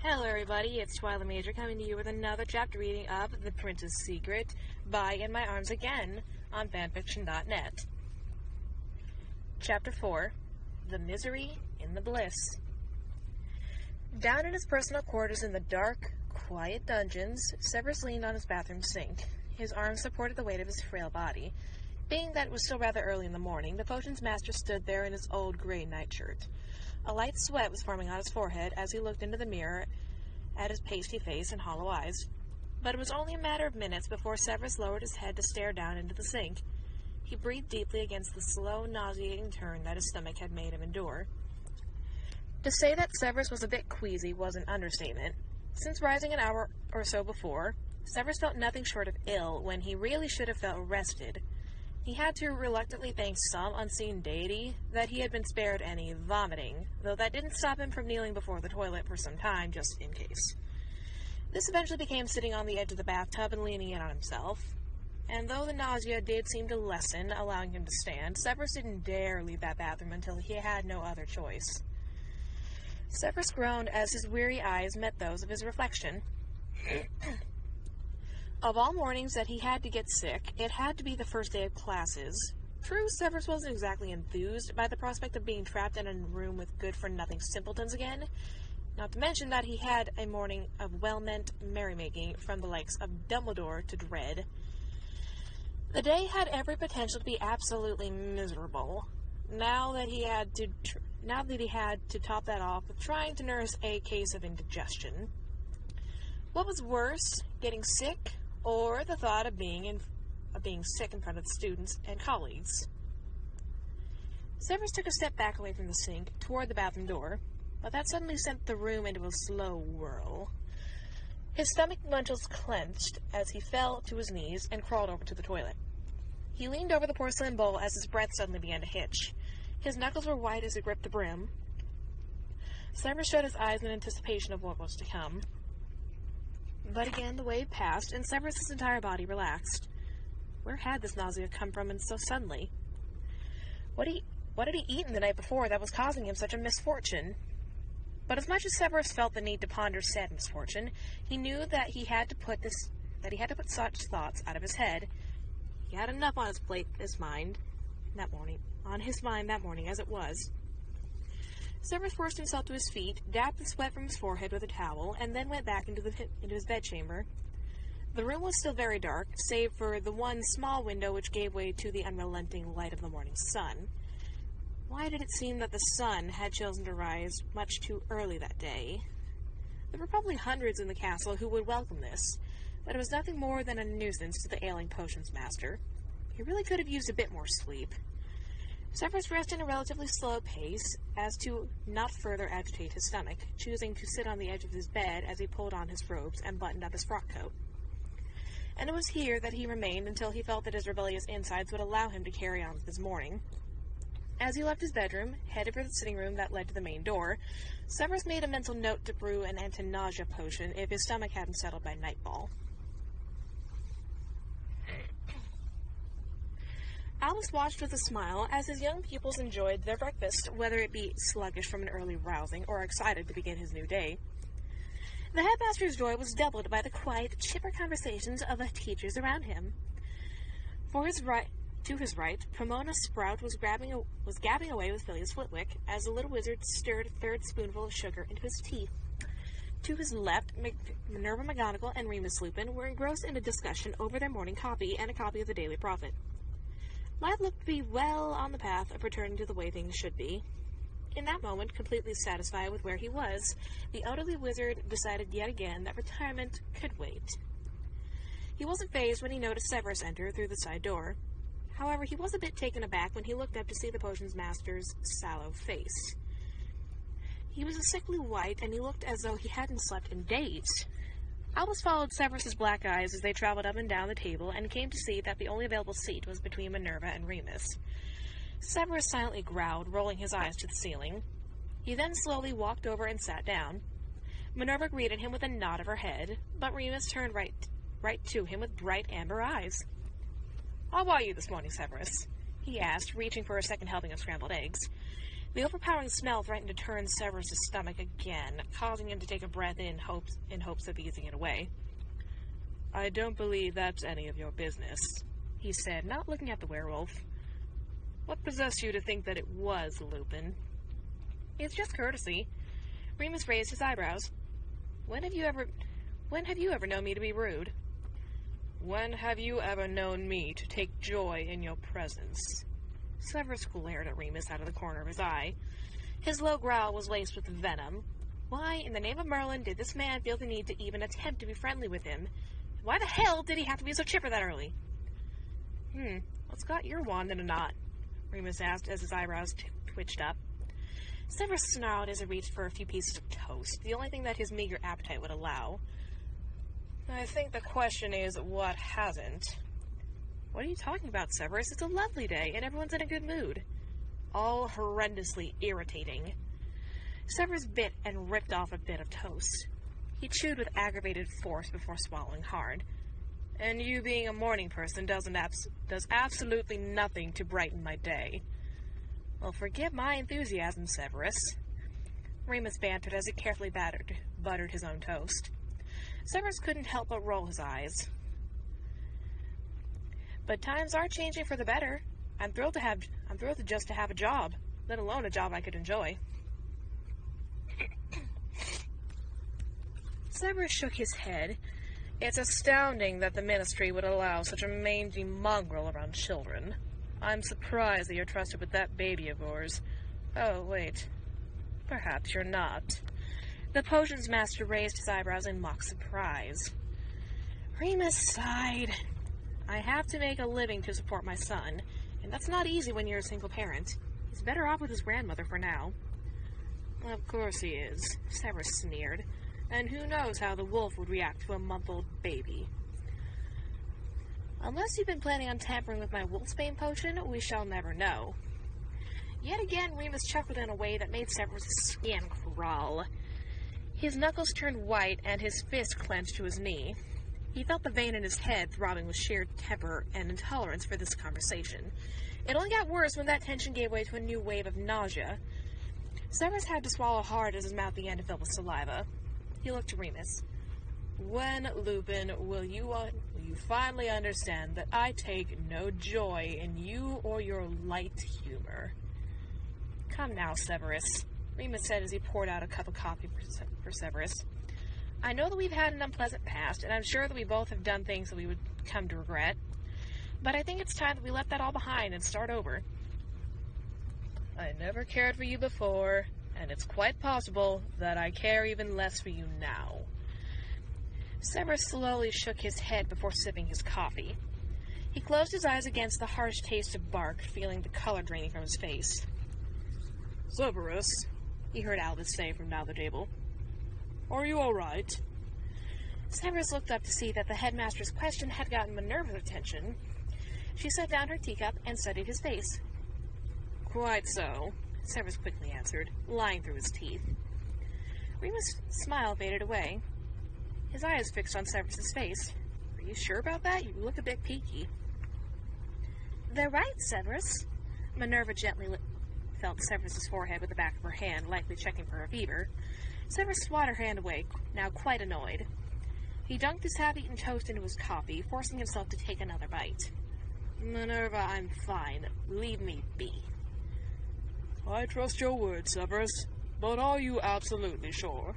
Hello everybody, it's Twyla Major coming to you with another chapter reading of The Prince's Secret by InMyArmsAgain on fanfiction.net. Chapter 4, The Misery in the Bliss. Down in his personal quarters in the dark, quiet dungeons, Severus leaned on his bathroom sink. His arms supported the weight of his frail body. Being that it was still rather early in the morning, the potions master stood there in his old gray nightshirt. A light sweat was forming on his forehead as he looked into the mirror at his pasty face and hollow eyes. But it was only a matter of minutes before Severus lowered his head to stare down into the sink. He breathed deeply against the slow, nauseating turn that his stomach had made him endure. To say that Severus was a bit queasy was an understatement. Since rising an hour or so before, Severus felt nothing short of ill when he really should have felt rested. He had to reluctantly thank some unseen deity that he had been spared any vomiting, though that didn't stop him from kneeling before the toilet for some time, just in case. This eventually became sitting on the edge of the bathtub and leaning in on himself. And though the nausea did seem to lessen, allowing him to stand, Severus didn't dare leave that bathroom until he had no other choice. Severus groaned as his weary eyes met those of his reflection. Of all mornings that he had to get sick, it had to be the first day of classes. True, Severus wasn't exactly enthused by the prospect of being trapped in a room with good-for-nothing simpletons again, not to mention that he had a morning of well-meant merrymaking from the likes of Dumbledore to dread. The day had every potential to be absolutely miserable. Now that he had to top that off with trying to nurse a case of indigestion. What was worse, getting sick, or the thought of being sick in front of the students and colleagues? Severus took a step back away from the sink, toward the bathroom door, but that suddenly sent the room into a slow whirl. His stomach muscles clenched as he fell to his knees and crawled over to the toilet. He leaned over the porcelain bowl as his breath suddenly began to hitch. His knuckles were white as he gripped the brim. Severus shut his eyes in anticipation of what was to come. But again the wave passed, and Severus' entire body relaxed. Where had this nausea come from and so suddenly? What had he eaten the night before that was causing him such a misfortune? But as much as Severus felt the need to ponder said misfortune, he knew that he had to put such thoughts out of his head. He had enough on his mind that morning as it was. Severus forced himself to his feet, dabbed the sweat from his forehead with a towel, and then went back into his bedchamber. The room was still very dark, save for the one small window which gave way to the unrelenting light of the morning sun. Why did it seem that the sun had chosen to rise much too early that day? There were probably hundreds in the castle who would welcome this, but it was nothing more than a nuisance to the ailing potions master. He really could have used a bit more sleep. Severus rested in a relatively slow pace as to not further agitate his stomach, choosing to sit on the edge of his bed as he pulled on his robes and buttoned up his frock coat. And it was here that he remained until he felt that his rebellious insides would allow him to carry on with his morning. As he left his bedroom, headed for the sitting room that led to the main door, Severus made a mental note to brew an anti-nausea potion if his stomach hadn't settled by nightfall. Alice watched with a smile as his young pupils enjoyed their breakfast, whether it be sluggish from an early rousing or excited to begin his new day. The headmaster's joy was doubled by the quiet, chipper conversations of the teachers around him. To his right, Pomona Sprout was gabbing away with Phileas Flitwick as the little wizard stirred a third spoonful of sugar into his tea. To his left, Minerva McGonagall and Remus Lupin were engrossed in a discussion over their morning copy and a copy of the Daily Prophet. Life looked to be well on the path of returning to the way things should be. In that moment, completely satisfied with where he was, the elderly wizard decided yet again that retirement could wait. He wasn't fazed when he noticed Severus enter through the side door. However, he was a bit taken aback when he looked up to see the potions master's sallow face. He was a sickly white, and he looked as though he hadn't slept in days. Albus followed Severus's black eyes as they traveled up and down the table and came to see that the only available seat was between Minerva and Remus. Severus silently growled, rolling his eyes to the ceiling. He then slowly walked over and sat down. Minerva greeted him with a nod of her head, but Remus turned right to him with bright amber eyes. "How are you this morning, Severus?" he asked, reaching for a second helping of scrambled eggs. The overpowering smell threatened to turn Severus' stomach again, causing him to take a breath in hopes of easing it away. "I don't believe that's any of your business," he said, not looking at the werewolf. "What possessed you to think that it was Lupin?" "It's just courtesy." Remus raised his eyebrows. When have you ever known me to be rude?" "When have you ever known me to take joy in your presence?" Severus glared at Remus out of the corner of his eye. His low growl was laced with venom. Why, in the name of Merlin, did this man feel the need to even attempt to be friendly with him? Why the hell did he have to be so chipper that early? What's got your wand in a knot?" Remus asked as his eyebrows twitched up. Severus snarled as he reached for a few pieces of toast, the only thing that his meager appetite would allow. "I think the question is, what hasn't?" "What are you talking about, Severus? It's a lovely day, and everyone's in a good mood." "All horrendously irritating." Severus bit and ripped off a bit of toast. He chewed with aggravated force before swallowing hard. "And you being a morning person does absolutely nothing to brighten my day." "Well, forgive my enthusiasm, Severus," Remus bantered as he carefully buttered his own toast. Severus couldn't help but roll his eyes. "But times are changing for the better. I'm thrilled just to have a job, let alone a job I could enjoy." Severus shook his head. "It's astounding that the Ministry would allow such a mangy mongrel around children. I'm surprised that you're trusted with that baby of yours. Oh, wait. Perhaps you're not." The potions master raised his eyebrows in mock surprise. Remus sighed. "I have to make a living to support my son, and that's not easy when you're a single parent. He's better off with his grandmother for now." "Of course he is," Severus sneered. "And who knows how the wolf would react to a month-old baby." "Unless you've been planning on tampering with my wolfsbane potion, we shall never know." Yet again, Remus chuckled in a way that made Severus' skin crawl. His knuckles turned white, and his fist clenched to his knee. He felt the vein in his head throbbing with sheer temper and intolerance for this conversation. It only got worse when that tension gave way to a new wave of nausea. Severus had to swallow hard as his mouth began to fill with saliva. He looked to Remus. "When, Lupin, will you finally understand that I take no joy in you or your light humor?" "Come now, Severus," Remus said as he poured out a cup of coffee for Severus. "I know that we've had an unpleasant past, and I'm sure that we both have done things that we would come to regret. But I think it's time that we left that all behind and start over." "I never cared for you before, and it's quite possible that I care even less for you now." Severus slowly shook his head before sipping his coffee. He closed his eyes against the harsh taste of bark, feeling the color draining from his face. "Severus," he heard Albus say from down the table. "Are you all right?" Severus looked up to see that the headmaster's question had gotten Minerva's attention. She set down her teacup and studied his face. "Quite so," Severus quickly answered, lying through his teeth. Remus' smile faded away. His eyes fixed on Severus's face. "Are you sure about that? You look a bit peaky." "They're right, Severus." Minerva gently felt Severus's forehead with the back of her hand, likely checking for a fever. Severus swatted her hand away, now quite annoyed. He dunked his half-eaten toast into his coffee, forcing himself to take another bite. "Minerva, I'm fine. Leave me be." "I trust your word, Severus, but are you absolutely sure?"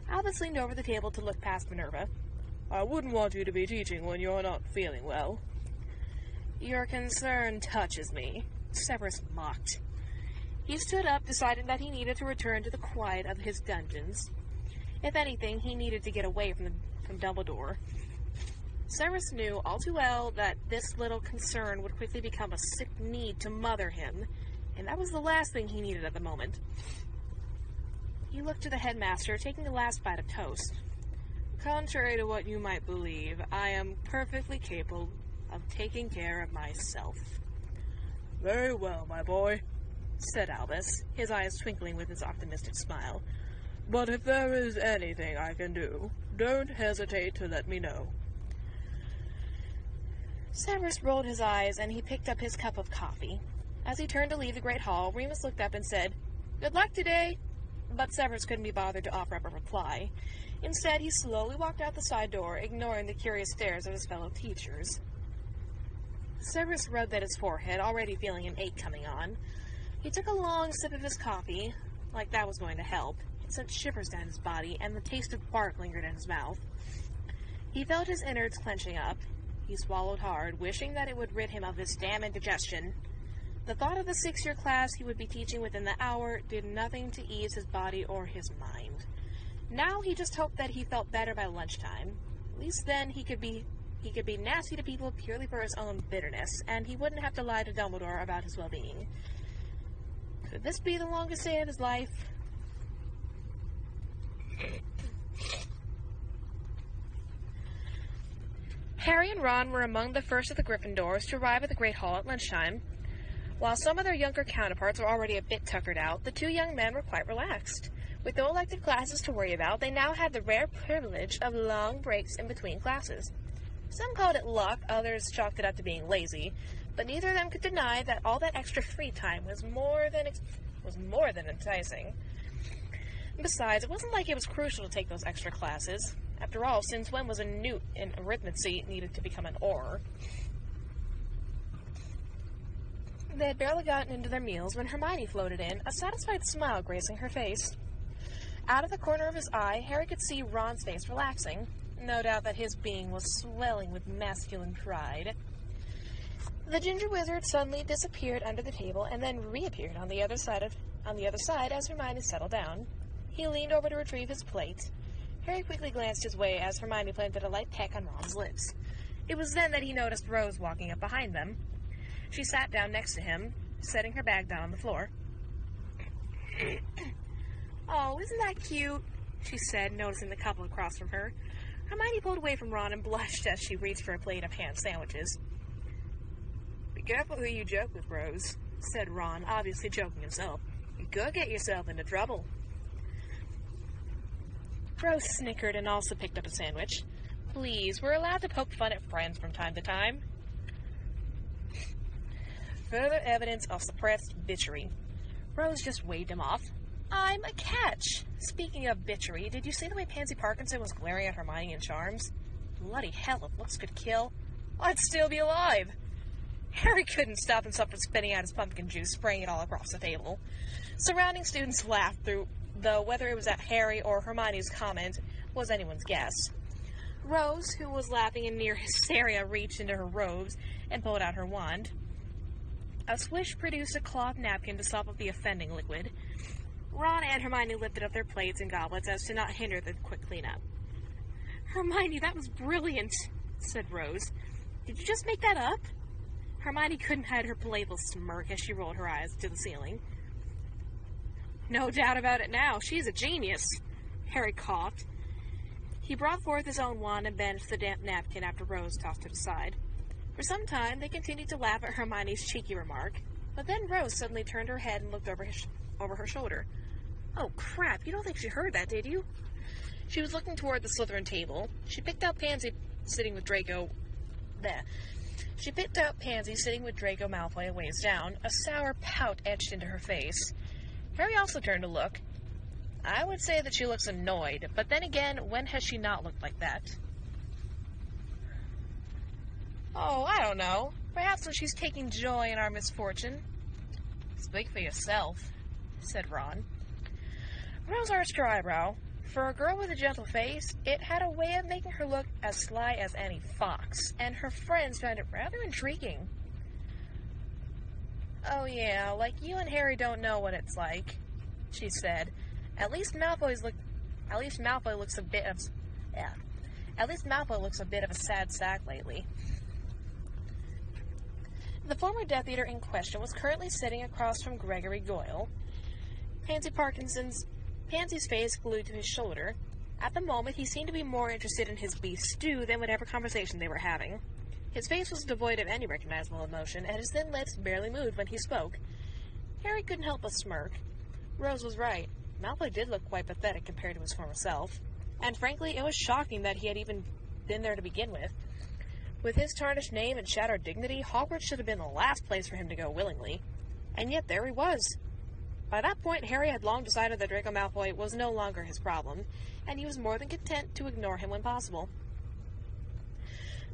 Albus leaned over the table to look past Minerva. "I wouldn't want you to be teaching when you're not feeling well." "Your concern touches me," Severus mocked. He stood up, deciding that he needed to return to the quiet of his dungeons. If anything, he needed to get away from Dumbledore. Severus knew all too well that this little concern would quickly become a sick need to mother him, and that was the last thing he needed at the moment. He looked to the headmaster, taking the last bite of toast. "Contrary to what you might believe, I am perfectly capable of taking care of myself." "Very well, my boy," said Albus, his eyes twinkling with his optimistic smile. "But if there is anything I can do, don't hesitate to let me know." Severus rolled his eyes, and he picked up his cup of coffee. As he turned to leave the Great Hall, Remus looked up and said, "Good luck today!" But Severus couldn't be bothered to offer up a reply. Instead, he slowly walked out the side door, ignoring the curious stares of his fellow teachers. Severus rubbed at his forehead, already feeling an ache coming on. He took a long sip of his coffee, like that was going to help. It sent shivers down his body, and the taste of bark lingered in his mouth. He felt his innards clenching up. He swallowed hard, wishing that it would rid him of his damn indigestion. The thought of the 6-year class he would be teaching within the hour did nothing to ease his body or his mind. Now he just hoped that he felt better by lunchtime. At least then he could be nasty to people purely for his own bitterness, and he wouldn't have to lie to Dumbledore about his well-being. Could this be the longest day of his life? Harry and Ron were among the first of the Gryffindors to arrive at the Great Hall at lunchtime. While some of their younger counterparts were already a bit tuckered out, the 2 young men were quite relaxed. With no elective classes to worry about, they now had the rare privilege of long breaks in between classes. Some called it luck, others chalked it up to being lazy, but neither of them could deny that all that extra free time was more than enticing. Besides, it wasn't like it was crucial to take those extra classes. After all, since when was a newt in arithmetic needed to become an oar? They had barely gotten into their meals when Hermione floated in, a satisfied smile gracing her face. Out of the corner of his eye, Harry could see Ron's face relaxing. No doubt that his being was swelling with masculine pride. The ginger wizard suddenly disappeared under the table and then reappeared on the other side as Hermione settled down. He leaned over to retrieve his plate. Harry quickly glanced his way as Hermione planted a light peck on Ron's lips. It was then that he noticed Rose walking up behind them. She sat down next to him, setting her bag down on the floor. "Oh, isn't that cute?" she said, noticing the couple across from her. Hermione pulled away from Ron and blushed as she reached for a plate of ham sandwiches. "Be careful who you joke with, Rose," said Ron, obviously joking himself. "You could get yourself into trouble." Rose snickered and also picked up a sandwich. "Please, we're allowed to poke fun at friends from time to time." Further evidence of suppressed bitchery. Rose just waved him off. "I'm a catch. Speaking of bitchery, did you see the way Pansy Parkinson was glaring at Hermione in Charms? Bloody hell, if looks could kill, I'd still be alive." Harry couldn't stop himself from spitting out his pumpkin juice, spraying it all across the table. Surrounding students laughed though whether it was at Harry or Hermione's comment was anyone's guess. Rose, who was laughing in near hysteria, reached into her robes and pulled out her wand. A swish produced a cloth napkin to sop up the offending liquid. Ron and Hermione lifted up their plates and goblets as to not hinder the quick cleanup. "Hermione, that was brilliant," said Rose. "Did you just make that up?" Hermione couldn't hide her playful smirk as she rolled her eyes to the ceiling. "No doubt about it now. She's a genius." Harry coughed. He brought forth his own wand and bandaged the damp napkin after Rose tossed it aside. For some time, they continued to laugh at Hermione's cheeky remark, but then Rose suddenly turned her head and looked over her shoulder. "Oh, crap, you don't think she heard that, did you?" She was looking toward the Slytherin table. She picked out Pansy sitting with Draco Malfoy a ways down. A sour pout etched into her face. Harry also turned to look. I would say that she looks annoyed, but then again, when has she not looked like that? "Oh, I don't know. Perhaps when she's taking joy in our misfortune." "Speak for yourself," said Ron. Rose arched her eyebrow. For a girl with a gentle face, it had a way of making her look as sly as any fox, and her friends found it rather intriguing. "Oh yeah, like you and Harry don't know what it's like," she said. At least Malfoy looks a bit of a sad sack lately." The former Death Eater in question was currently sitting across from Gregory Goyle, Pansy's face glued to his shoulder. At the moment, he seemed to be more interested in his beef stew than whatever conversation they were having. His face was devoid of any recognizable emotion, and his thin lips barely moved when he spoke. Harry couldn't help but smirk. Rose was right. Malfoy did look quite pathetic compared to his former self, and frankly, it was shocking that he had even been there to begin with. With his tarnished name and shattered dignity, Hogwarts should have been the last place for him to go willingly. And yet there he was. By that point, Harry had long decided that Draco Malfoy was no longer his problem, and he was more than content to ignore him when possible.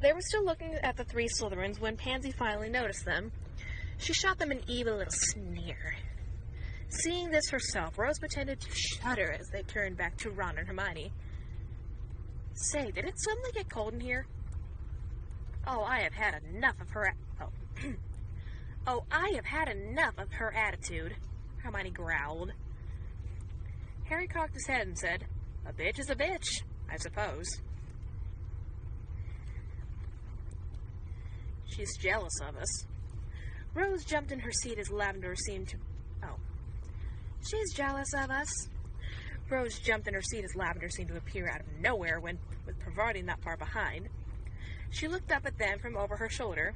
They were still looking at the three Slytherins when Pansy finally noticed them. She shot them an evil little sneer. Seeing this herself, Rose pretended to shudder as they turned back to Ron and Hermione. Say, did it suddenly get cold in here? Oh, I have had enough of her... I have had enough of her attitude, Hermione growled. Harry cocked his head and said, "A bitch is a bitch, I suppose." She's jealous of us. Rose jumped in her seat as Lavender seemed to... She's jealous of us. Rose jumped in her seat as Lavender seemed to appear out of nowhere with Parvati not far behind. She looked up at them from over her shoulder.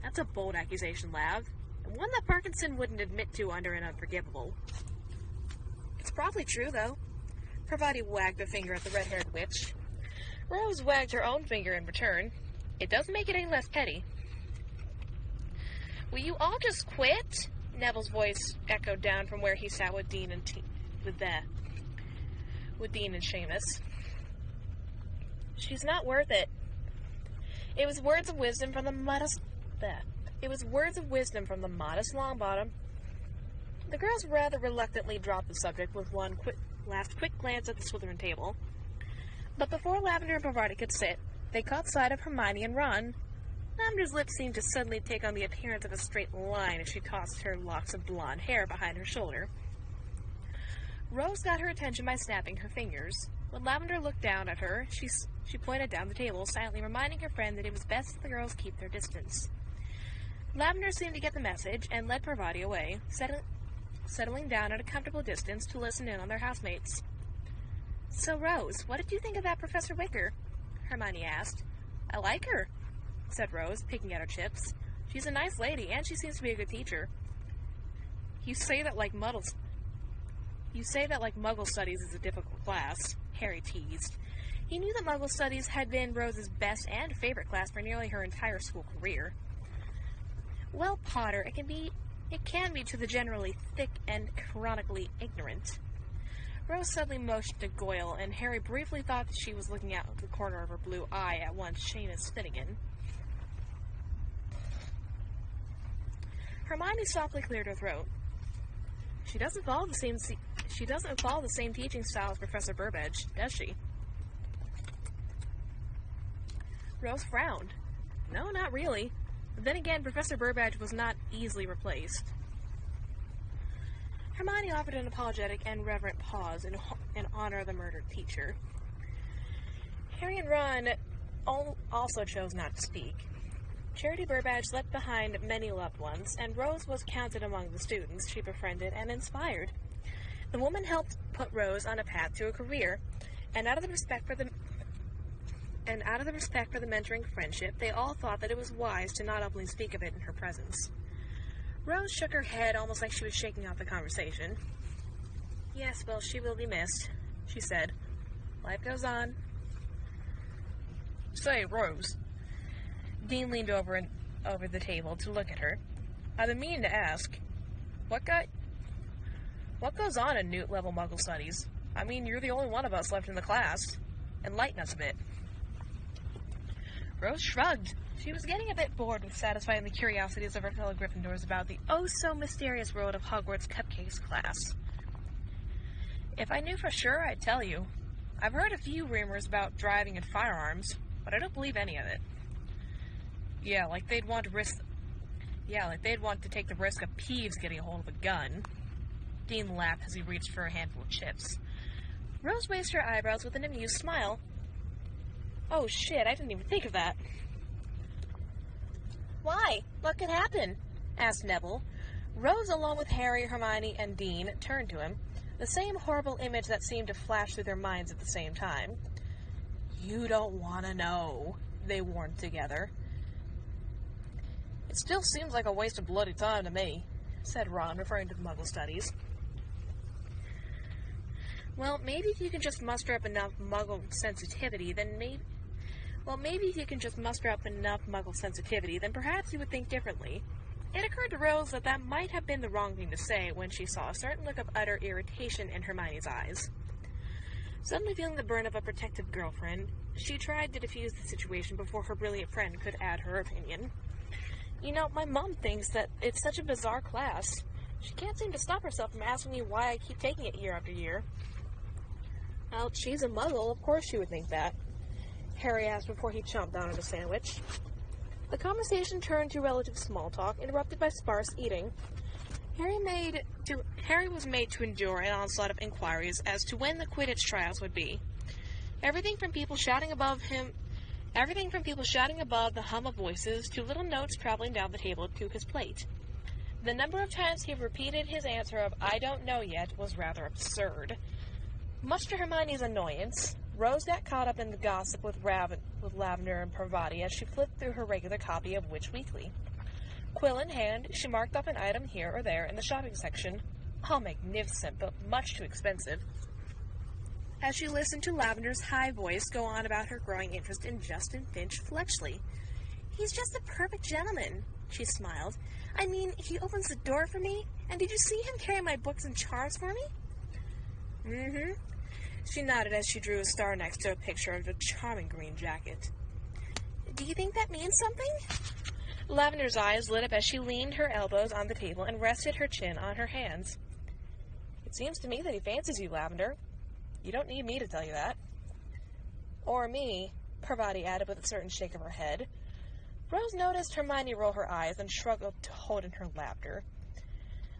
That's a bold accusation, Lav, and one that Parkinson wouldn't admit to under an unforgivable. It's probably true, though. Parvati wagged a finger at the red-haired witch. Rose wagged her own finger in return. It doesn't make it any less petty. Will you all just quit? Neville's voice echoed down from where he sat with Dean and Dean and Seamus. She's not worth it. It was words of wisdom from the modest Longbottom. The girls rather reluctantly dropped the subject with one last quick glance at the Slytherin table. But before Lavender and Parvati could sit, they caught sight of Hermione and Ron. Lavender's lips seemed to suddenly take on the appearance of a straight line as she tossed her locks of blonde hair behind her shoulder. Rose got her attention by snapping her fingers. When Lavender looked down at her, she pointed down the table, silently reminding her friend that it was best that the girls keep their distance. Lavender seemed to get the message and led Parvati away, settling down at a comfortable distance to listen in on their housemates. "So, Rose, what did you think of that Professor Wicker?" Hermione asked. "I like her," said Rose, picking at her chips. "She's a nice lady, and she seems to be a good teacher." You say that like Muggle Studies is a difficult class," Harry teased. He knew that Muggle Studies had been Rose's best and favorite class for nearly her entire school career. "Well, Potter, it can be to the generally thick and chronically ignorant." Rose suddenly motioned to Goyle, and Harry briefly thought that she was looking out of the corner of her blue eye at one Seamus Finnegan. Hermione softly cleared her throat. She doesn't follow the same teaching style as Professor Burbage, does she?" Rose frowned. "No, not really. But then again, Professor Burbage was not easily replaced." Hermione offered an apologetic and reverent pause in honor of the murdered teacher. Harry and Ron also chose not to speak. Charity Burbage left behind many loved ones, and Rose was counted among the students she befriended and inspired. The woman helped put Rose on a path to a career, and out of the respect for the mentoring friendship, they all thought that it was wise to not openly speak of it in her presence. Rose shook her head almost like she was shaking off the conversation. "Yes, well, she will be missed," she said. "Life goes on." "Say, Rose." Dean leaned over the table to look at her. "I've been meaning to ask, what goes on in Newt-level Muggle Studies? I mean, you're the only one of us left in the class. Enlighten us a bit." Rose shrugged. She was getting a bit bored with satisfying the curiosities of her fellow Gryffindors about the oh-so-mysterious world of Hogwarts Cupcakes class. "If I knew for sure, I'd tell you. I've heard a few rumors about driving and firearms, but I don't believe any of it." Yeah, like they'd want to take the risk of Peeves getting a hold of a gun. Dean laughed as he reached for a handful of chips. Rose raised her eyebrows with an amused smile. "Oh shit, I didn't even think of that." "Why? What could happen?" asked Neville. Rose, along with Harry, Hermione, and Dean, turned to him, the same horrible image that seemed to flash through their minds at the same time. "You don't want to know," they warned together. "It still seems like a waste of bloody time to me," said Ron, referring to the Muggle Studies. Well, maybe if you can just muster up enough Muggle sensitivity, then perhaps you would think differently," It occurred to Rose that that might have been the wrong thing to say when she saw a certain look of utter irritation in Hermione's eyes. Suddenly feeling the burn of a protective girlfriend, she tried to defuse the situation before her brilliant friend could add her opinion. You know, my mom thinks that it's such a bizarre class. She can't seem to stop herself from asking me why I keep taking it year after year. Well, she's a muggle, of course she would think that, Harry asked before he chomped down on a sandwich. The conversation turned to relative small talk, interrupted by sparse eating. Harry was made to endure an onslaught of inquiries as to when the Quidditch trials would be. Everything from people shouting above the hum of voices to little notes traveling down the table to his plate. The number of times he repeated his answer of "I don't know yet" was rather absurd. Much to Hermione's annoyance, Rose got caught up in the gossip with Lavender and Parvati as she flipped through her regular copy of Witch Weekly. Quill in hand, she marked off an item here or there in the shopping section, all magnificent but much too expensive, as she listened to Lavender's high voice go on about her growing interest in Justin Finch Fletchley. "He's just the perfect gentleman," she smiled. "I mean, he opens the door for me, and did you see him carry my books and charms for me?" "Mm-hmm." She nodded as she drew a star next to a picture of a charming green jacket. "Do you think that means something?" Lavender's eyes lit up as she leaned her elbows on the table and rested her chin on her hands. "It seems to me that he fancies you, Lavender. You don't need me to tell you that." "Or me," Parvati added with a certain shake of her head. Rose noticed Hermione roll her eyes and struggled to hold in her laughter.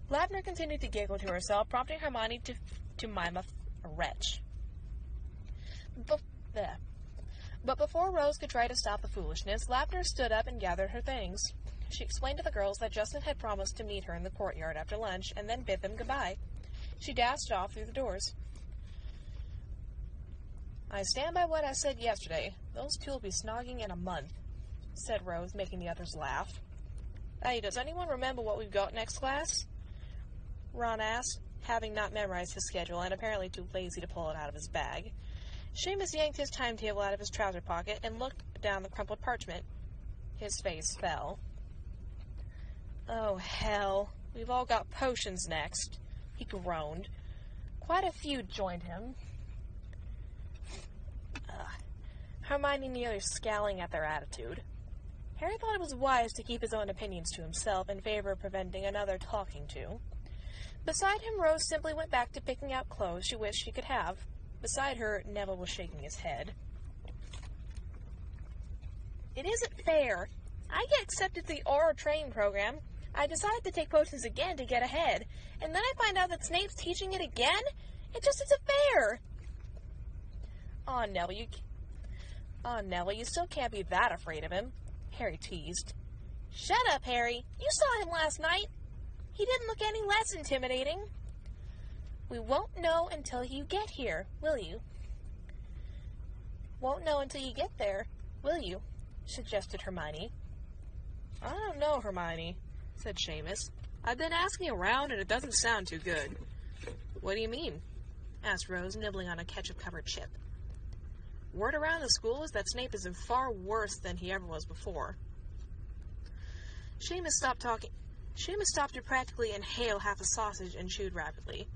Lavender continued to giggle to herself, prompting Hermione to mime a wretch. But before Rose could try to stop the foolishness, Lavender stood up and gathered her things. She explained to the girls that Justin had promised to meet her in the courtyard after lunch, and then bid them goodbye. She dashed off through the doors. "I stand by what I said yesterday. Those two will be snogging in a month," said Rose, making the others laugh. "Hey, does anyone remember what we've got next class?" Ron asked, having not memorized his schedule and apparently too lazy to pull it out of his bag. Seamus yanked his timetable out of his trouser pocket and looked down the crumpled parchment. His face fell. "Oh, hell. We've all got potions next," he groaned. Quite a few joined him. Hermione nearly scowling at their attitude. Harry thought it was wise to keep his own opinions to himself in favor of preventing another talking to. Beside him, Rose simply went back to picking out clothes she wished she could have. Beside her, Neville was shaking his head. "It isn't fair. I get accepted to the Aura training program. I decide to take potions again to get ahead, and then I find out that Snape's teaching it again? It just isn't fair." Aw, Neville, you still can't be that afraid of him," Harry teased. "Shut up, Harry. You saw him last night. He didn't look any less intimidating." "We won't know until you get here, will you?" "Won't know until you get there, will you?" suggested Hermione. "I don't know, Hermione," said Seamus. "I've been asking around, and it doesn't sound too good." "What do you mean?" asked Rose, nibbling on a ketchup-covered chip. "Word around the school is that Snape is far worse than he ever was before." Seamus stopped talking. Seamus stopped to practically inhale half a sausage and chewed rapidly.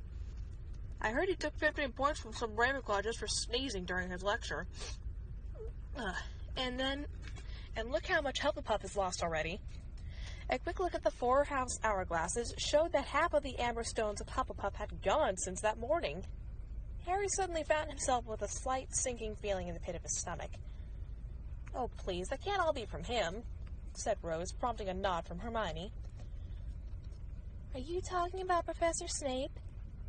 "I heard he took 15 points from some Ravenclaw just for sneezing during his lecture. And look how much Hufflepuff has lost already." A quick look at the 4 house hourglasses showed that half of the amber stones of Hufflepuff had gone since that morning. Harry suddenly found himself with a slight sinking feeling in the pit of his stomach. "Oh, please, that can't all be from him," said Rose, prompting a nod from Hermione. "Are you talking about Professor Snape?"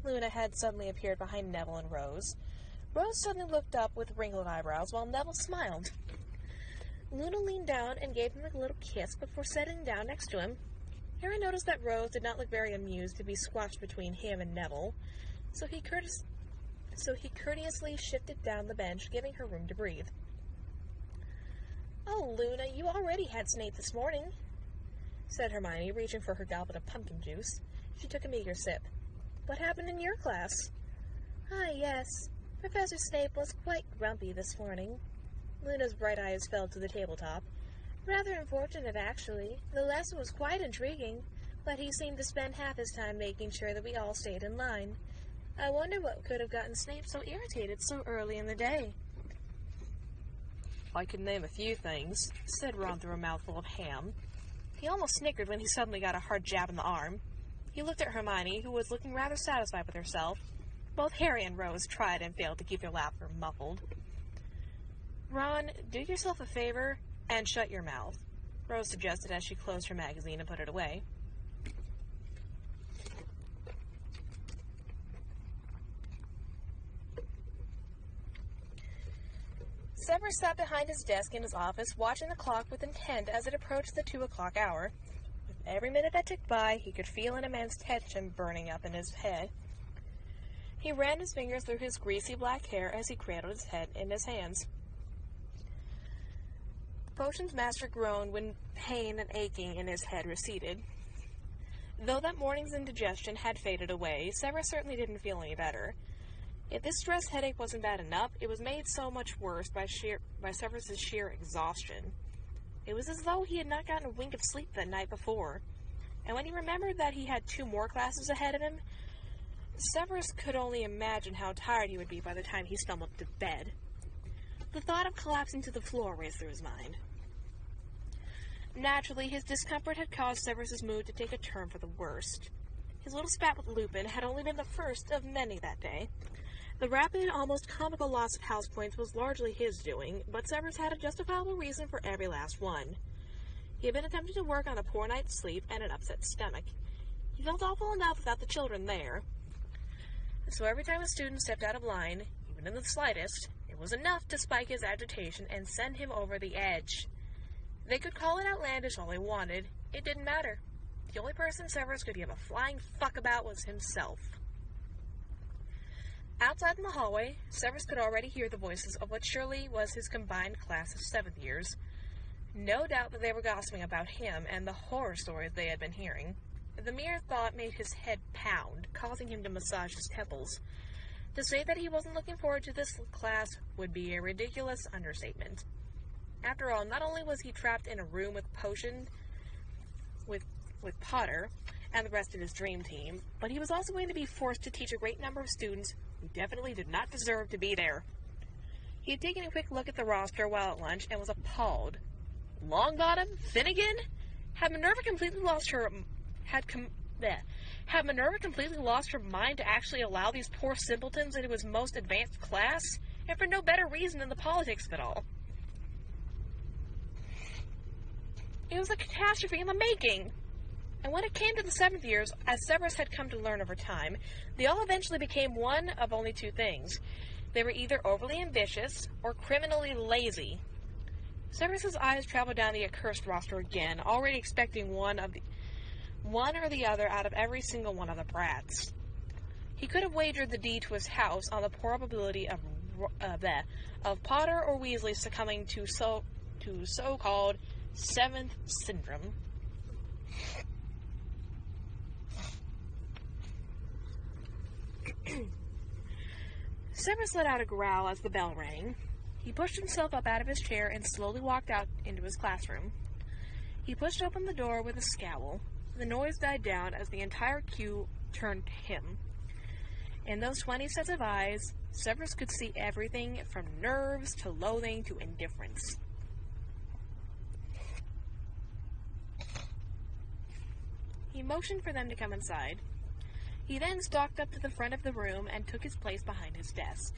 Luna had suddenly appeared behind Neville and Rose. Rose suddenly looked up with wrinkled eyebrows, while Neville smiled. Luna leaned down and gave him a little kiss before settling down next to him. Harry noticed that Rose did not look very amused to be squashed between him and Neville, so he courteously shifted down the bench, giving her room to breathe. "Oh, Luna, you already had Snape this morning," said Hermione, reaching for her goblet of pumpkin juice. She took a meager sip. "What happened in your class?" "Ah, yes. Professor Snape was quite grumpy this morning." Luna's bright eyes fell to the tabletop. Rather unfortunate, actually. The lesson was quite intriguing, but he seemed to spend half his time making sure that we all stayed in line. I wonder what could have gotten Snape so irritated so early in the day. I can name a few things, said Ron through a mouthful of ham. He almost snickered when he suddenly got a hard jab in the arm. He looked at Hermione, who was looking rather satisfied with herself. Both Harry and Rose tried and failed to keep their laughter muffled. Ron, do yourself a favor and shut your mouth, Rose suggested as she closed her magazine and put it away. Severus sat behind his desk in his office, watching the clock with intent as it approached the 2 o'clock hour. With every minute that ticked by, he could feel an immense tension burning up in his head. He ran his fingers through his greasy black hair as he cradled his head in his hands. Potion's master groaned when pain and aching in his head receded. Though that morning's indigestion had faded away, Severus certainly didn't feel any better. If this stress headache wasn't bad enough, it was made so much worse by Severus's sheer exhaustion. It was as though he had not gotten a wink of sleep that night before, and when he remembered that he had 2 more classes ahead of him, Severus could only imagine how tired he would be by the time he stumbled to bed. The thought of collapsing to the floor raced through his mind. Naturally, his discomfort had caused Severus's mood to take a turn for the worst. His little spat with Lupin had only been the first of many that day. The rapid and almost comical loss of house points was largely his doing, but Severus had a justifiable reason for every last one. He had been attempting to work on a poor night's sleep and an upset stomach. He felt awful enough without the children there. So every time a student stepped out of line, even in the slightest, it was enough to spike his agitation and send him over the edge. They could call it outlandish all they wanted. It didn't matter. The only person Severus could give a flying fuck about was himself. Outside in the hallway, Severus could already hear the voices of what surely was his combined class of 7th years. No doubt that they were gossiping about him and the horror stories they had been hearing. The mere thought made his head pound, causing him to massage his temples. To say that he wasn't looking forward to this class would be a ridiculous understatement. After all, not only was he trapped in a room with Potter and the rest of his dream team, but he was also going to be forced to teach a great number of students who definitely did not deserve to be there. He had taken a quick look at the roster while at lunch and was appalled. Longbottom? Finnegan? Had Minerva completely lost her mind to actually allow these poor simpletons into his most advanced class, and for no better reason than the politics of it all? It was a catastrophe in the making. And when it came to the 7th years, as Severus had come to learn over time, they all eventually became one of only 2 things. They were either overly ambitious or criminally lazy. Severus's eyes traveled down the accursed roster again, already expecting one or the other out of every single one of the brats. He could have wagered the deed to his house on the probability of Potter or Weasley succumbing to so-called 7th syndrome. Severus let out a growl as the bell rang. He pushed himself up out of his chair and slowly walked out into his classroom. He pushed open the door with a scowl. The noise died down as the entire queue turned to him. In those 20 sets of eyes, Severus could see everything from nerves to loathing to indifference. He motioned for them to come inside. He then stalked up to the front of the room and took his place behind his desk.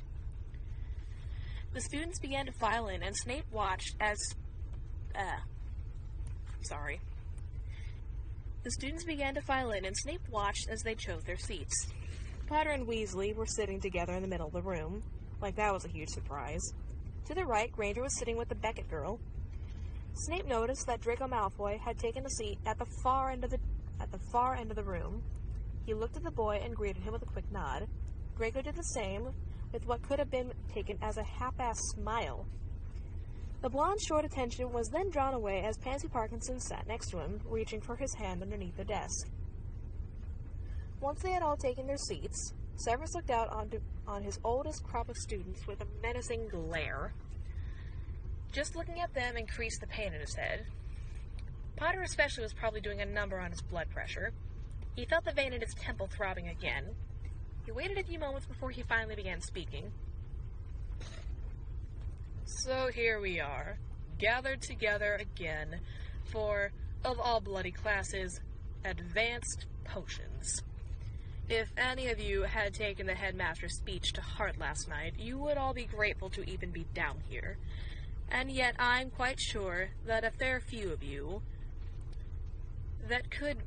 The students began to file in, and Snape watched as... The students began to file in, and Snape watched as they chose their seats. Potter and Weasley were sitting together in the middle of the room. Like that was a huge surprise. To the right, Granger was sitting with the Beckett girl. Snape noticed that Draco Malfoy had taken a seat at the far end of the room. He looked at the boy and greeted him with a quick nod. Draco did the same, with what could have been taken as a half-assed smile. The blonde's short attention was then drawn away as Pansy Parkinson sat next to him, reaching for his hand underneath the desk. Once they had all taken their seats, Severus looked out on his oldest crop of students with a menacing glare. Just looking at them increased the pain in his head. Potter especially was probably doing a number on his blood pressure. He felt the vein in his temple throbbing again. He waited a few moments before he finally began speaking. So here we are, gathered together again for, of all bloody classes, advanced potions. If any of you had taken the headmaster's speech to heart last night, you would all be grateful to even be down here. And yet I'm quite sure that a fair few of you that could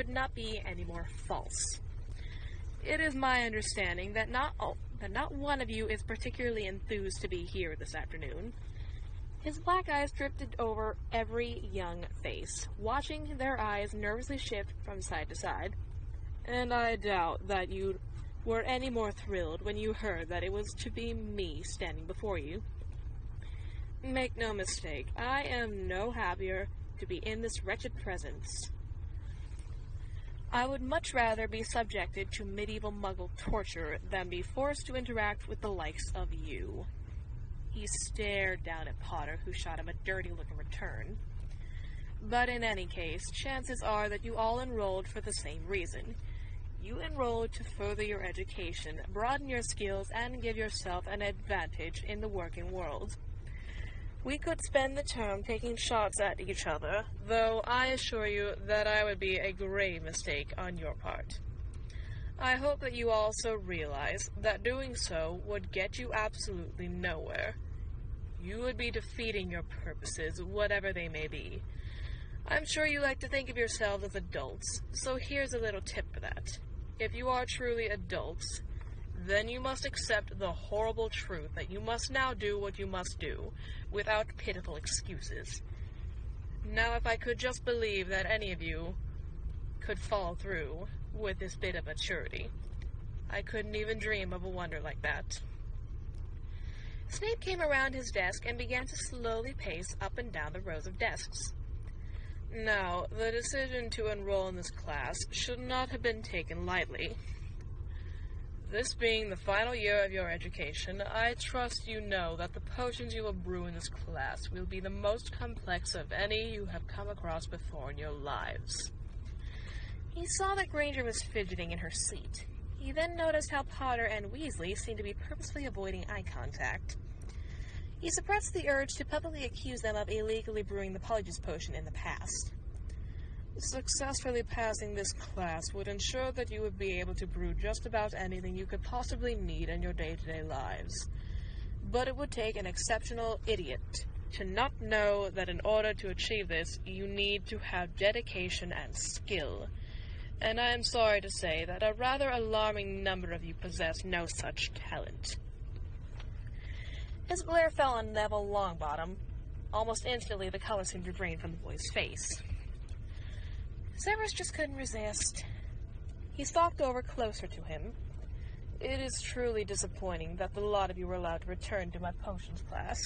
not be any more false. It is my understanding that not one of you is particularly enthused to be here this afternoon. His black eyes drifted over every young face, watching their eyes nervously shift from side to side. And I doubt that you were any more thrilled when you heard that it was to be me standing before you. Make no mistake, I am no happier to be in this wretched presence. I would much rather be subjected to medieval muggle torture than be forced to interact with the likes of you. He stared down at Potter, who shot him a dirty look in return. But in any case, chances are that you all enrolled for the same reason. You enrolled to further your education, broaden your skills, and give yourself an advantage in the working world. We could spend the term taking shots at each other, though I assure you that I would be a grave mistake on your part. I hope that you also realize that doing so would get you absolutely nowhere. You would be defeating your purposes, whatever they may be. I'm sure you like to think of yourselves as adults, so here's a little tip for that. If you are truly adults, then you must accept the horrible truth that you must now do what you must do, without pitiful excuses. Now, if I could just believe that any of you could follow through with this bit of maturity, I couldn't even dream of a wonder like that. Snape came around his desk and began to slowly pace up and down the rows of desks. Now, the decision to enroll in this class should not have been taken lightly. This being the final year of your education, I trust you know that the potions you will brew in this class will be the most complex of any you have come across before in your lives. He saw that Granger was fidgeting in her seat. He then noticed how Potter and Weasley seemed to be purposefully avoiding eye contact. He suppressed the urge to publicly accuse them of illegally brewing the Polyjuice potion in the past. Successfully passing this class would ensure that you would be able to brew just about anything you could possibly need in your day-to-day lives. But it would take an exceptional idiot to not know that in order to achieve this, you need to have dedication and skill. And I am sorry to say that a rather alarming number of you possess no such talent. His glare fell on Neville Longbottom. Almost instantly, the color seemed to drain from the boy's face. Severus just couldn't resist. He stalked over closer to him. It is truly disappointing that the lot of you were allowed to return to my potions class.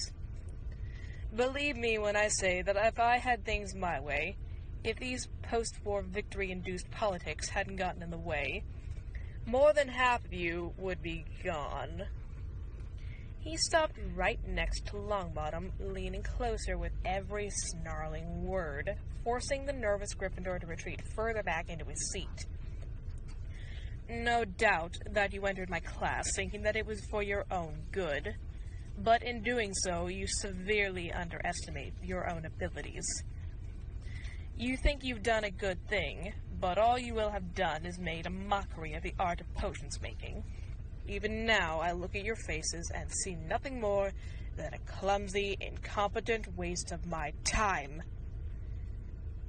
Believe me when I say that if I had things my way, if these post-war victory-induced politics hadn't gotten in the way, more than half of you would be gone. He stopped right next to Longbottom, leaning closer with every snarling word, forcing the nervous Gryffindor to retreat further back into his seat. No doubt that you entered my class thinking that it was for your own good, but in doing so, you severely underestimate your own abilities. You think you've done a good thing, but all you will have done is made a mockery of the art of potions making. Even now, I look at your faces and see nothing more than a clumsy, incompetent waste of my time.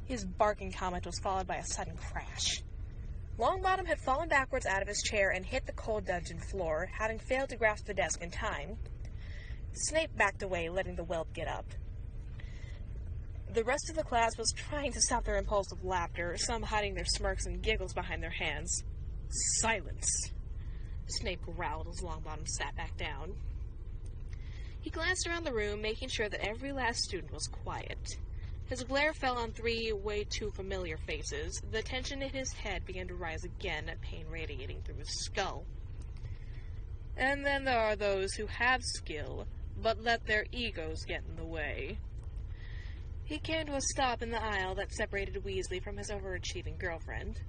His barking comment was followed by a sudden crash. Longbottom had fallen backwards out of his chair and hit the cold dungeon floor, having failed to grasp the desk in time. Snape backed away, letting the whelp get up. The rest of the class was trying to stop their impulsive laughter, some hiding their smirks and giggles behind their hands. Silence! Snape growled as Longbottom sat back down. He glanced around the room, making sure that every last student was quiet. His glare fell on three way too familiar faces. The tension in his head began to rise again, pain radiating through his skull. And then there are those who have skill, but let their egos get in the way. He came to a stop in the aisle that separated Weasley from his overachieving girlfriend.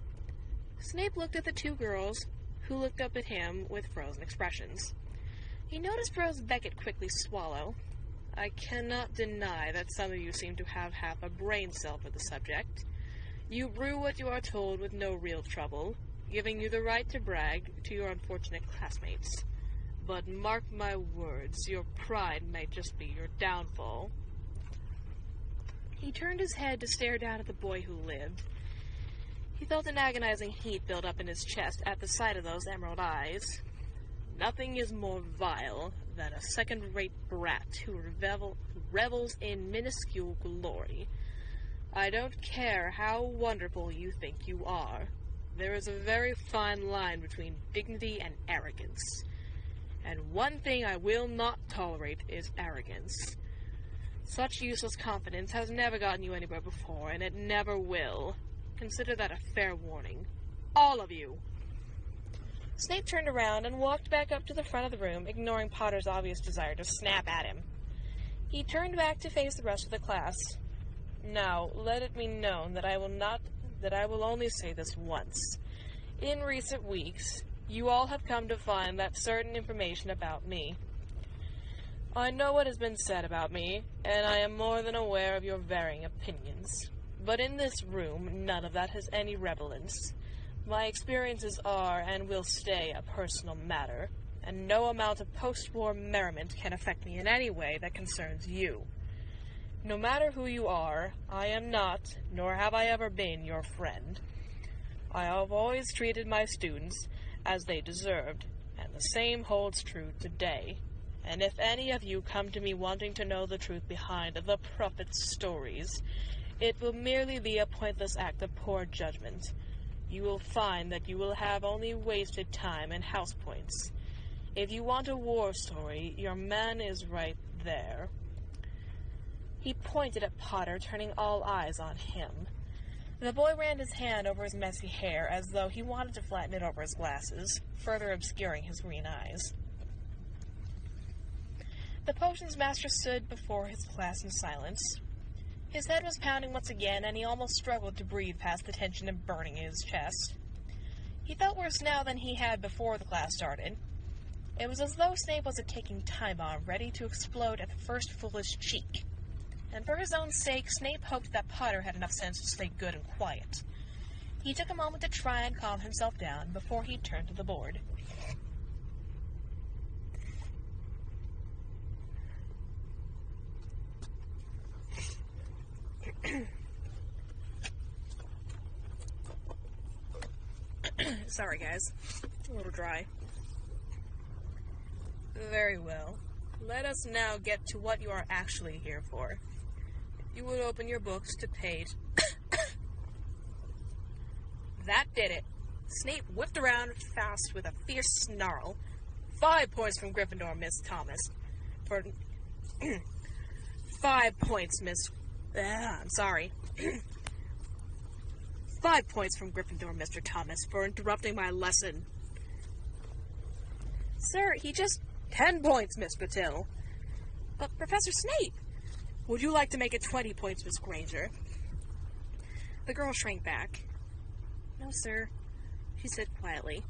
Snape looked at the two girls, who looked up at him with frozen expressions. He noticed Rose Beckett quickly swallow. I cannot deny that some of you seem to have half a brain cell for the subject. You brew what you are told with no real trouble, giving you the right to brag to your unfortunate classmates. But mark my words, your pride may just be your downfall. He turned his head to stare down at the boy who lived. He felt an agonizing heat build up in his chest at the sight of those emerald eyes. Nothing is more vile than a second-rate brat who revels in minuscule glory. I don't care how wonderful you think you are. There is a very fine line between dignity and arrogance. And one thing I will not tolerate is arrogance. Such useless confidence has never gotten you anywhere before, and it never will. Consider that a fair warning. All of you! Snape turned around and walked back up to the front of the room, ignoring Potter's obvious desire to snap at him. He turned back to face the rest of the class. Now, let it be known that I will only say this once. In recent weeks, you all have come to find that certain information about me. I know what has been said about me, and I am more than aware of your varying opinions. But in this room, none of that has any relevance. My experiences are, and will stay, a personal matter, and no amount of post-war merriment can affect me in any way that concerns you. No matter who you are, I am not, nor have I ever been, your friend. I have always treated my students as they deserved, and the same holds true today. And if any of you come to me wanting to know the truth behind the prophet's stories, it will merely be a pointless act of poor judgment. You will find that you will have only wasted time and house points. If you want a war story, your man is right there. He pointed at Potter, turning all eyes on him. The boy ran his hand over his messy hair as though he wanted to flatten it over his glasses, further obscuring his green eyes. The potions master stood before his class in silence. His head was pounding once again, and he almost struggled to breathe past the tension and burning in his chest. He felt worse now than he had before the class started. It was as though Snape was a ticking time bomb, ready to explode at the first foolish cheek. And for his own sake, Snape hoped that Potter had enough sense to stay good and quiet. He took a moment to try and calm himself down before he turned to the board. Sorry, guys. A little dry. Very well. Let us now get to what you are actually here for. You would open your books to page... That did it. Snape whipped around fast with a fierce snarl. 5 points from Gryffindor, Miss Thomas. For... 5 points, Miss... I'm sorry. 5 points from Gryffindor, Mr. Thomas, for interrupting my lesson. Sir, he just... 10 points, Miss Patil. But, Professor Snape! Would you like to make it 20 points, Miss Granger? The girl shrank back. No, sir, she said quietly.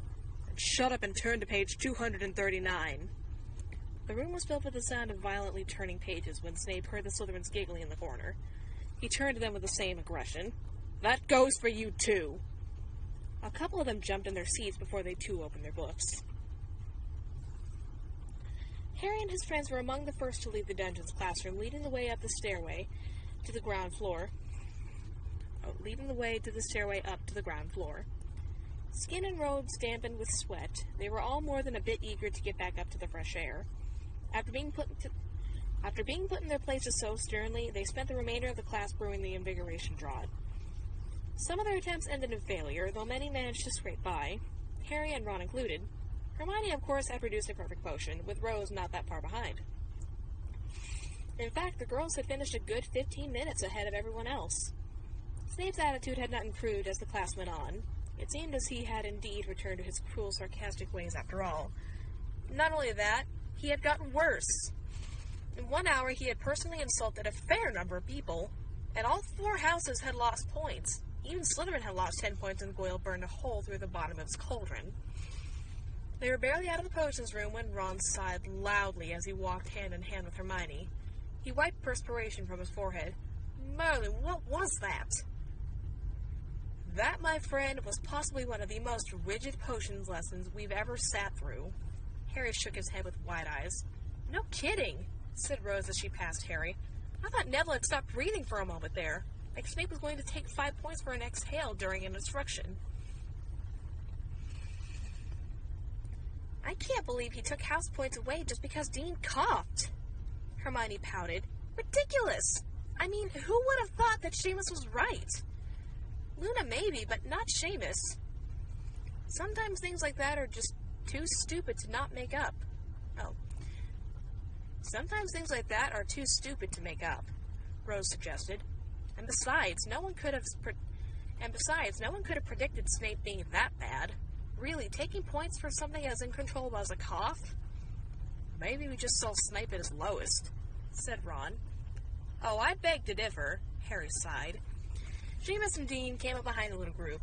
And shut up and turn to page 239. The room was filled with the sound of violently turning pages when Snape heard the Slytherins giggling in the corner. He turned to them with the same aggression. That goes for you, too! A couple of them jumped in their seats before they, too, opened their books. Harry and his friends were among the first to leave the dungeon's classroom, leading the way up the stairway to the ground floor. Leading the way to the stairway up to the ground floor. Skin and robes dampened with sweat, they were all more than a bit eager to get back up to the fresh air. After being put in their places so sternly, they spent the remainder of the class brewing the invigoration draught. Some of their attempts ended in failure, though many managed to scrape by, Harry and Ron included. Hermione, of course, had produced a perfect potion, with Rose not that far behind. In fact, the girls had finished a good 15 minutes ahead of everyone else. Snape's attitude had not improved as the class went on. It seemed as he had indeed returned to his cruel, sarcastic ways after all. Not only that, he had gotten worse. In 1 hour, he had personally insulted a fair number of people, and all 4 houses had lost points. Even Slytherin had lost 10 points, and Goyle burned a hole through the bottom of his cauldron. They were barely out of the potions room when Ron sighed loudly as he walked hand in hand with Hermione. He wiped perspiration from his forehead. Merlin, what was that? That, my friend, was possibly one of the most rigid potions lessons we've ever sat through. Harry shook his head with wide eyes. No kidding, said Rose as she passed Harry. I thought Neville had stopped breathing for a moment there, like Snape was going to take 5 points for an exhale during an instruction. I can't believe he took house points away just because Dean coughed. Hermione pouted. Ridiculous! I mean, who would have thought that Seamus was right? Luna maybe, but not Seamus. Sometimes things like that are just too stupid to not make up. Sometimes things like that are too stupid to make up, Rose suggested. And besides, no one could have predicted Snape being that bad. Really, taking points for something as uncontrollable as a cough? Maybe we just saw Snape at his lowest, said Ron. Oh, I beg to differ, Harry sighed. Seamus and Dean came up behind the little group.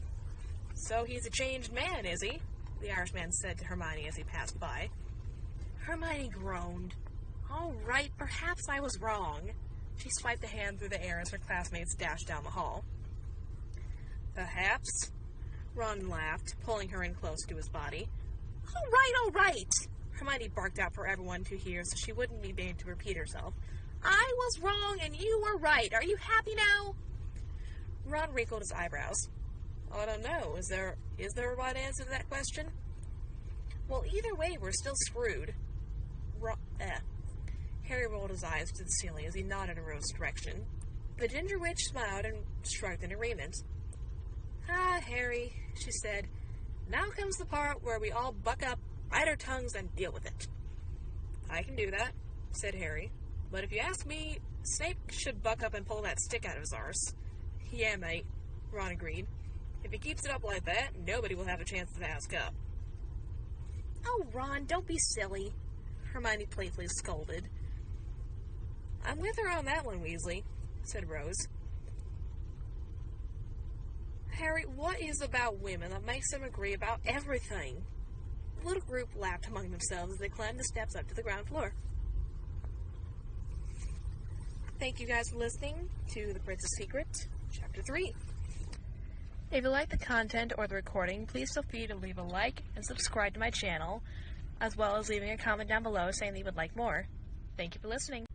So he's a changed man, is he? The Irishman said to Hermione as he passed by. Hermione groaned. All right, perhaps I was wrong. She swiped a hand through the air as her classmates dashed down the hall. Perhaps? Ron laughed, pulling her in close to his body. All right! Hermione barked out for everyone to hear so she wouldn't be made to repeat herself. I was wrong and you were right. Are you happy now? Ron wrinkled his eyebrows. I don't know. Is there a right answer to that question? Well, either way, we're still screwed. Harry rolled his eyes to the ceiling as he nodded in Rose's direction. The Ginger Witch smiled and shrugged in agreement. Ah, Harry, she said. Now comes the part where we all buck up, bite our tongues, and deal with it. I can do that, said Harry. But if you ask me, Snape should buck up and pull that stick out of his arse. Yeah, mate, Ron agreed. If he keeps it up like that, nobody will have a chance to ask up. Oh, Ron, don't be silly, Hermione playfully scolded. I'm with her on that one, Weasley, said Rose. Harry, what is about women that makes them agree about everything? The little group laughed among themselves as they climbed the steps up to the ground floor. Thank you guys for listening to The Prince's Secret, Chapter 3. If you like the content or the recording, please feel free to leave a like and subscribe to my channel, as well as leaving a comment down below saying that you would like more. Thank you for listening.